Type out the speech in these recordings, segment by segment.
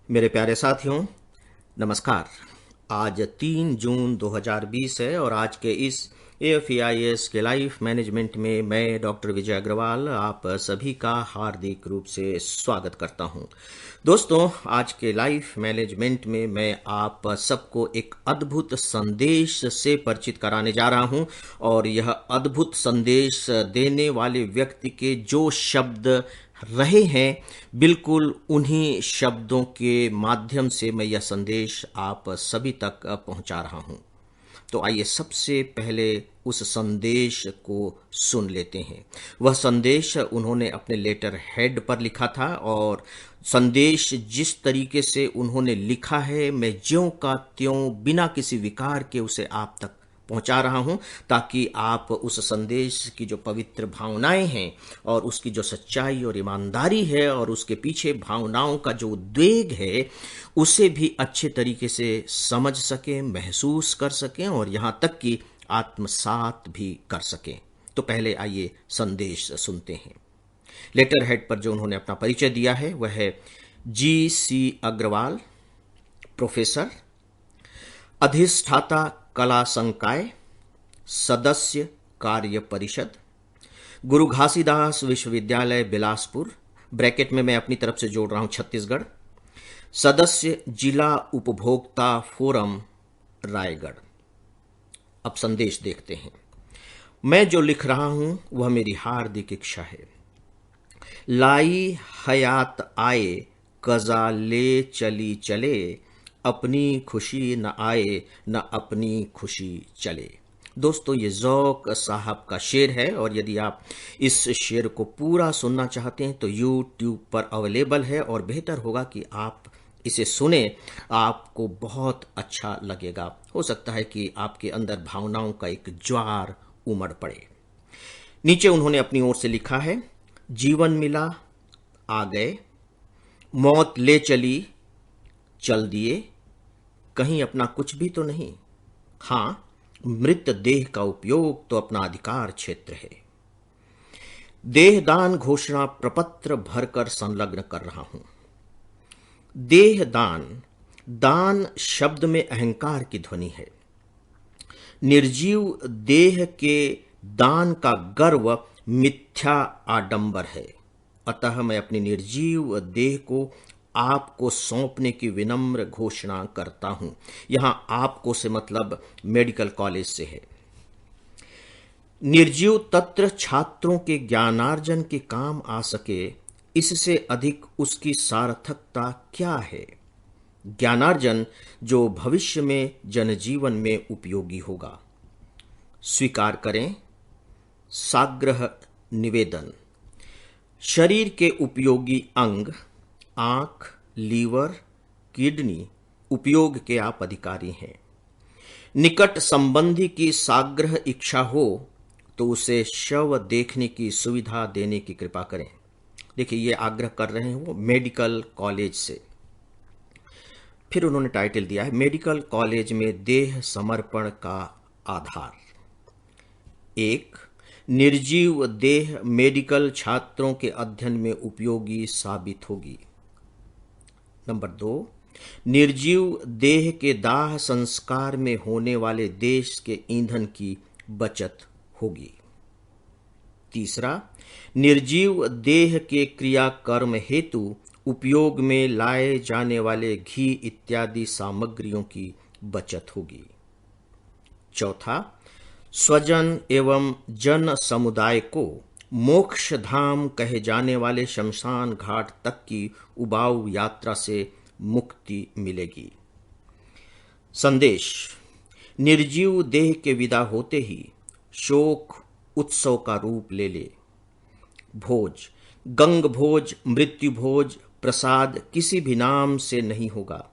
मेरे प्यारे साथियों, नमस्कार। आज 3 जून 2020 है और आज के इस AFEIS के लाइफ मैनेजमेंट में मैं डॉक्टर विजय अग्रवाल आप सभी का हार्दिक रूप से स्वागत करता हूं। दोस्तों, आज के लाइफ मैनेजमेंट में मैं आप सबको एक अद्भुत संदेश से परिचित कराने जा रहा हूं और यह अद्भुत संदेश देने वाले व्यक्ति के जो शब्द रहे हैं, बिल्कुल उन्हीं शब्दों के माध्यम से मैं यह संदेश आप सभी तक पहुंचा रहा हूं। तो आइए सबसे पहले उस संदेश को सुन लेते हैं। वह संदेश उन्होंने अपने लेटर हेड पर लिखा था और संदेश जिस तरीके से उन्होंने लिखा है, मैं ज्यों का त्यों बिना किसी विकार के उसे आप तक पहुंचा रहा हूं, ताकि आप उस संदेश की जो पवित्र भावनाएं हैं और उसकी जो सच्चाई और ईमानदारी है और उसके पीछे भावनाओं का जो उद्वेग है, उसे भी अच्छे तरीके से समझ सकें, महसूस कर सकें और यहां तक कि आत्मसात भी कर सकें। तो पहले आइए संदेश सुनते हैं। लेटर हेड पर जो उन्होंने अपना परिचय दिया है वह है GC अग्रवाल, प्रोफेसर, अधिष्ठाता कला संकाय, सदस्य कार्य परिषद, गुरु घासीदास विश्वविद्यालय बिलासपुर, ब्रैकेट में मैं अपनी तरफ से जोड़ रहा हूं छत्तीसगढ़, सदस्य जिला उपभोक्ता फोरम रायगढ़। अब संदेश देखते हैं। मैं जो लिख रहा हूं वह मेरी हार्दिक इच्छा है। लाई हयात आए कजा ले चली चले, अपनी खुशी न आए न अपनी खुशी चले। दोस्तों, ये ज़ौक साहब का शेर है और यदि आप इस शेर को पूरा सुनना चाहते हैं तो YouTube पर अवेलेबल है और बेहतर होगा कि आप इसे सुने। आपको बहुत अच्छा लगेगा। हो सकता है कि आपके अंदर भावनाओं का एक ज्वार उमड़ पड़े। नीचे उन्होंने अपनी ओर से लिखा है, जीवन मिला आ गए, मौत ले चली चल दिए, कहीं अपना कुछ भी तो नहीं। हाँ, मृत देह का उपयोग तो अपना अधिकार क्षेत्र है। देहदान घोषणा प्रपत्र भरकर संलग्न कर रहा हूं। देहदान, दान शब्द में अहंकार की ध्वनि है। निर्जीव देह के दान का गर्व मिथ्या आडंबर है। अतः मैं अपनी निर्जीव देह को आपको सौंपने की विनम्र घोषणा करता हूं। यहां आपको से मतलब मेडिकल कॉलेज से है। निर्जीव तत्व छात्रों के ज्ञानार्जन के काम आ सके, इससे अधिक उसकी सार्थकता क्या है। ज्ञानार्जन जो भविष्य में जनजीवन में उपयोगी होगा। स्वीकार करें साग्रह निवेदन। शरीर के उपयोगी अंग, आंख, लीवर, किडनी उपयोग के आप अधिकारी हैं। निकट संबंधी की साग्रह इच्छा हो तो उसे शव देखने की सुविधा देने की कृपा करें। देखिए, ये आग्रह कर रहे हैं वो मेडिकल कॉलेज से। फिर उन्होंने टाइटल दिया है, मेडिकल कॉलेज में देह समर्पण का आधार। एक, निर्जीव देह मेडिकल छात्रों के अध्ययन में उपयोगी साबित होगी। नंबर 2, निर्जीव देह के दाह संस्कार में होने वाले देश के ईंधन की बचत होगी। तीसरा, निर्जीव देह के क्रियाकर्म हेतु उपयोग में लाए जाने वाले घी इत्यादि सामग्रियों की बचत होगी। चौथा, स्वजन एवं जन समुदाय को मोक्ष धाम कहे जाने वाले शमशान घाट तक की उबाऊ यात्रा से मुक्ति मिलेगी। संदेश, निर्जीव देह के विदा होते ही शोक उत्सव का रूप ले ले। भोज, गंग भोज, मृत्यु भोज, प्रसाद किसी भी नाम से नहीं होगा।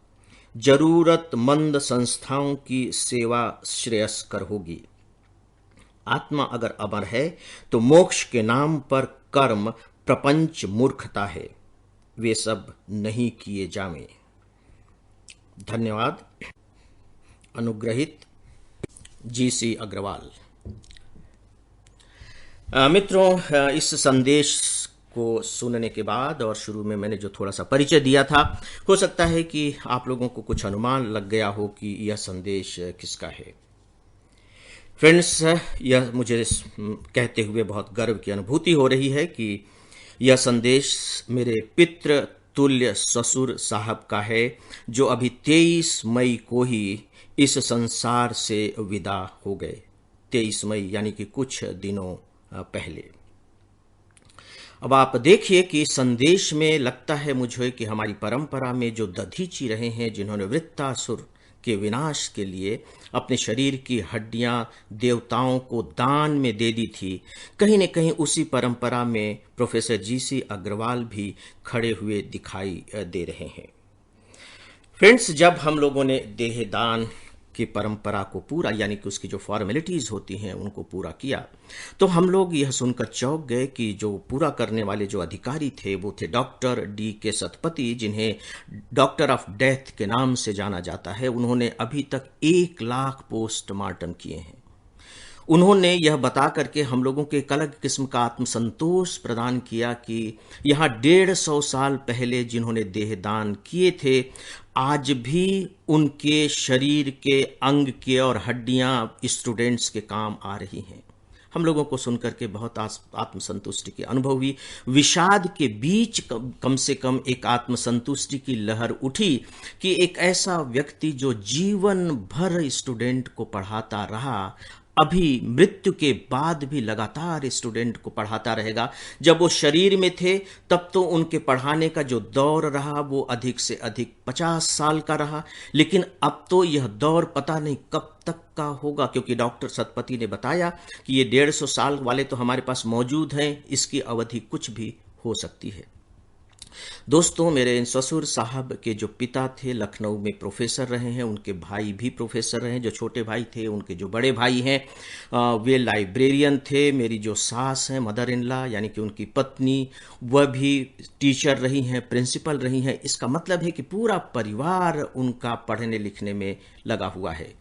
जरूरतमंद संस्थाओं की सेवा श्रेयस्कर होगी। आत्मा अगर अमर है तो मोक्ष के नाम पर कर्म प्रपंच मूर्खता है। वे सब नहीं किए जावें। धन्यवाद। अनुग्रहित GC अग्रवाल। मित्रों, इस संदेश को सुनने के बाद और शुरू में मैंने जो थोड़ा सा परिचय दिया था, हो सकता है कि आप लोगों को कुछ अनुमान लग गया हो कि यह संदेश किसका है। फ्रेंड्स, यह मुझे कहते हुए बहुत गर्व की अनुभूति हो रही है कि यह संदेश मेरे पितृ तुल्य ससुर साहब का है, जो अभी 23 मई को ही इस संसार से विदा हो गए। 23 मई यानी कि कुछ दिनों पहले। अब आप देखिए कि संदेश में लगता है मुझे कि हमारी परंपरा में जो दधीची रहे हैं, जिन्होंने वृत्तासुर के विनाश के लिए अपने शरीर की हड्डियां देवताओं को दान में दे दी थी, कहीं न कहीं उसी परंपरा में प्रोफेसर जीसी अग्रवाल भी खड़े हुए दिखाई दे रहे हैं। फ्रेंड्स, जब हम लोगों ने देहदान की परंपरा को पूरा, यानी कि उसकी जो फॉर्मेलिटीज होती हैं उनको पूरा किया, तो हम लोग यह सुनकर चौंक गए कि जो पूरा करने वाले जो अधिकारी थे वो थे डॉक्टर डी के सतपति, जिन्हें डॉक्टर ऑफ डेथ के नाम से जाना जाता है। उन्होंने अभी तक 1 लाख पोस्टमार्टम किए हैं। उन्होंने यह बता करके हम लोगों को एक अलग किस्म का आत्मसंतोष प्रदान किया कि यहाँ 150 साल पहले जिन्होंने देहदान किए थे, आज भी उनके शरीर के अंग के और हड्डियां स्टूडेंट्स के काम आ रही हैं। हम लोगों को सुनकर के बहुत आत्मसंतुष्टि की अनुभव हुई। विषाद के बीच कम से कम एक आत्मसंतुष्टि की लहर उठी कि एक ऐसा व्यक्ति जो जीवन भर स्टूडेंट को पढ़ाता रहा, अभी मृत्यु के बाद भी लगातार स्टूडेंट को पढ़ाता रहेगा। जब वो शरीर में थे तब तो उनके पढ़ाने का जो दौर रहा वो अधिक से अधिक 50 साल का रहा, लेकिन अब तो यह दौर पता नहीं कब तक का होगा, क्योंकि डॉक्टर सतपति ने बताया कि ये 150 साल वाले तो हमारे पास मौजूद हैं, इसकी अवधि कुछ भी हो सकती है। दोस्तों, मेरे इन ससुर साहब के जो पिता थे लखनऊ में प्रोफेसर रहे हैं, उनके भाई भी प्रोफेसर रहे हैं। जो छोटे भाई थे, उनके जो बड़े भाई हैं वे लाइब्रेरियन थे। मेरी जो सास हैं, मदर इन लॉ यानी कि उनकी पत्नी, वह भी टीचर रही हैं, प्रिंसिपल रही हैं। इसका मतलब है कि पूरा परिवार उनका पढ़ने लिखने में लगा हुआ है।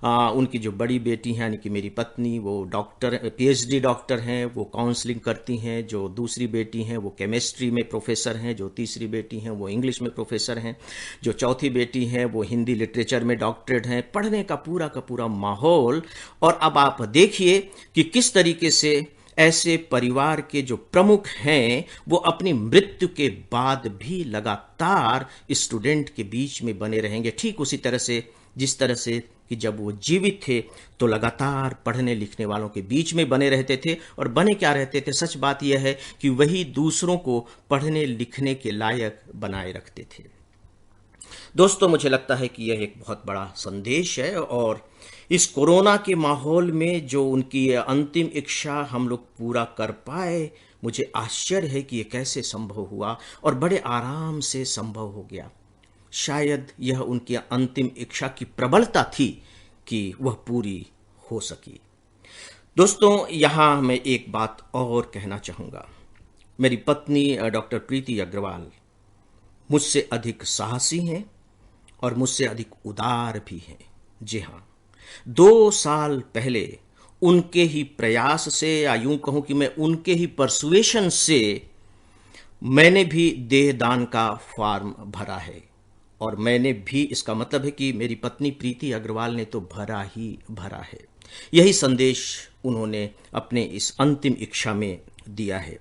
उनकी जो बड़ी बेटी हैं यानी कि मेरी पत्नी, वो डॉक्टर, पीएचडी डॉक्टर हैं, वो काउंसलिंग करती हैं। जो दूसरी बेटी हैं वो केमिस्ट्री में प्रोफेसर हैं। जो तीसरी बेटी हैं वो इंग्लिश में प्रोफेसर हैं। जो चौथी बेटी हैं वो हिंदी लिटरेचर में डॉक्टरेट हैं। पढ़ने का पूरा माहौल। और अब आप देखिए कि किस तरीके से ऐसे परिवार के जो प्रमुख हैं वो अपनी मृत्यु के बाद भी लगातार स्टूडेंट के बीच में बने रहेंगे, ठीक उसी तरह से जिस तरह से कि जब वो जीवित थे तो लगातार पढ़ने लिखने वालों के बीच में बने रहते थे। और बने क्या रहते थे, सच बात यह है कि वही दूसरों को पढ़ने लिखने के लायक बनाए रखते थे। दोस्तों, मुझे लगता है कि यह एक बहुत बड़ा संदेश है, और इस कोरोना के माहौल में जो उनकी अंतिम इच्छा हम लोग पूरा कर पाए, मुझे आश्चर्य है कि यह कैसे संभव हुआ और बड़े आराम से संभव हो गया। शायद यह उनकी अंतिम इच्छा की प्रबलता थी कि वह पूरी हो सकी। दोस्तों, यहां मैं एक बात और कहना चाहूंगा। मेरी पत्नी डॉक्टर प्रीति अग्रवाल मुझसे अधिक साहसी हैं और मुझसे अधिक उदार भी हैं। जी हाँ, 2 साल पहले उनके ही प्रयास से, या यूं कहूं कि मैं उनके ही परसुएशन से, मैंने भी देहदान का फॉर्म भरा है। और मैंने भी, इसका मतलब है कि मेरी पत्नी प्रीति अग्रवाल ने तो भरा ही भरा है। यही संदेश उन्होंने अपने इस अंतिम इच्छा में दिया है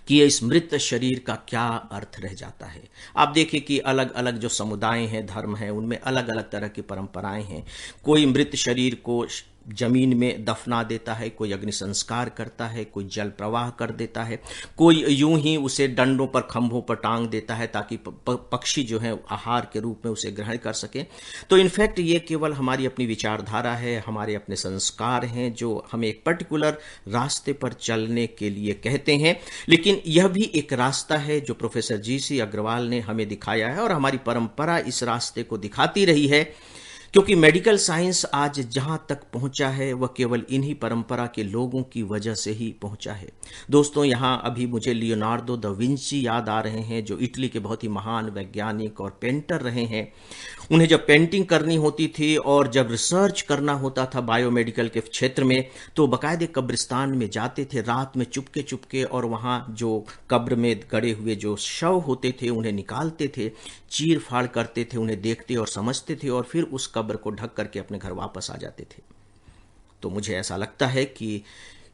कि ये इस मृत शरीर का क्या अर्थ रह जाता है। आप देखिए कि अलग अलग जो समुदाय हैं, धर्म हैं, उनमें अलग अलग तरह की परंपराएं हैं। कोई मृत शरीर को जमीन में दफना देता है, कोई अग्नि संस्कार करता है, कोई जल प्रवाह कर देता है, कोई यूं ही उसे डंडों पर, खंभों पर टांग देता है ताकि पक्षी जो है आहार के रूप में उसे ग्रहण कर सके। तो इनफैक्ट ये केवल हमारी अपनी विचारधारा है, हमारे अपने संस्कार हैं जो हमें एक पर्टिकुलर रास्ते पर चलने के लिए कहते हैं। लेकिन यह भी एक रास्ता है जो प्रोफेसर जीसी अग्रवाल ने हमें दिखाया है, और हमारी परंपरा इस रास्ते को दिखाती रही है क्योंकि मेडिकल साइंस आज जहां तक पहुंचा है वह केवल इन्हीं परंपरा के लोगों की वजह से ही पहुंचा है। दोस्तों, यहां अभी मुझे लियोनार्डो दा विंची याद आ रहे हैं, जो इटली के बहुत ही महान वैज्ञानिक और पेंटर रहे हैं। उन्हें जब पेंटिंग करनी होती थी और जब रिसर्च करना होता था बायोमेडिकल के क्षेत्र में, तो बाकायदे कब्रिस्तान में जाते थे रात में चुपके चुपके, और वहाँ जो कब्र में गड़े हुए जो शव होते थे उन्हें निकालते थे, चीर फाड़ करते थे, उन्हें देखते और समझते थे, और फिर उस कब्र को ढक करके अपने घर वापस आ जाते थे। तो मुझे ऐसा लगता है कि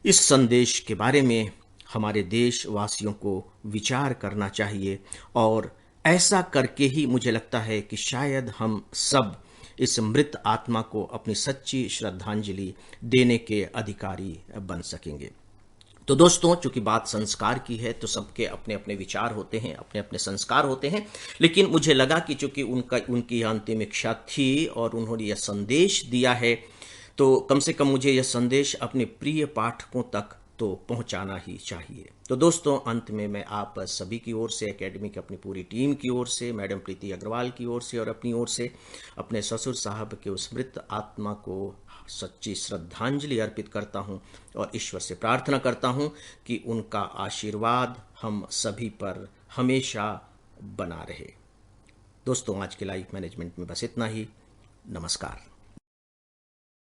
इस संदेश के बारे में हमारे देशवासियों को विचार करना चाहिए, और ऐसा करके ही मुझे लगता है कि शायद हम सब इस मृत आत्मा को अपनी सच्ची श्रद्धांजलि देने के अधिकारी बन सकेंगे। तो दोस्तों, चूंकि बात संस्कार की है तो सबके अपने अपने विचार होते हैं, अपने अपने संस्कार होते हैं, लेकिन मुझे लगा कि चूंकि उनकी अंतिम इच्छा थी और उन्होंने यह संदेश दिया है, तो कम से कम मुझे यह संदेश अपने प्रिय पाठकों तक तो पहुंचाना ही चाहिए। तो दोस्तों, अंत में मैं आप सभी की ओर से, एकेडमी की अपनी पूरी टीम की ओर से, मैडम प्रीति अग्रवाल की ओर से और अपनी ओर से अपने ससुर साहब के उस मृत आत्मा को सच्ची श्रद्धांजलि अर्पित करता हूं, और ईश्वर से प्रार्थना करता हूं कि उनका आशीर्वाद हम सभी पर हमेशा बना रहे। दोस्तों, आज के लाइफ मैनेजमेंट में बस इतना ही। नमस्कार।